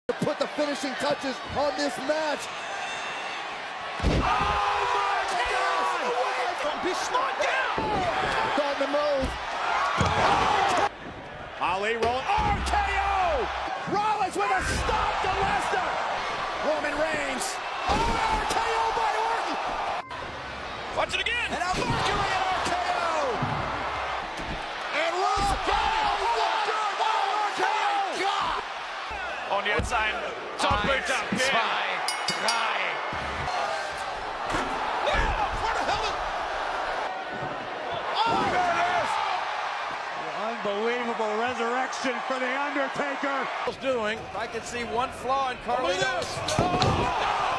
to put the finishing touches on this match. Oh my God! Don't be slowed down! On the move. Ali rolling. RKO! Rollins with a stop to Lesnar. Roman Reigns. Oh, RKO by Orton. Watch it again. And a Mercury at RKO. And Rollins. On the outside. Top boot up. 2, 3. Where the hell is... Oh, there it is. Unbelievable resurrection for The Undertaker. Doing. I can see one flaw in Carlito's. Oh, no!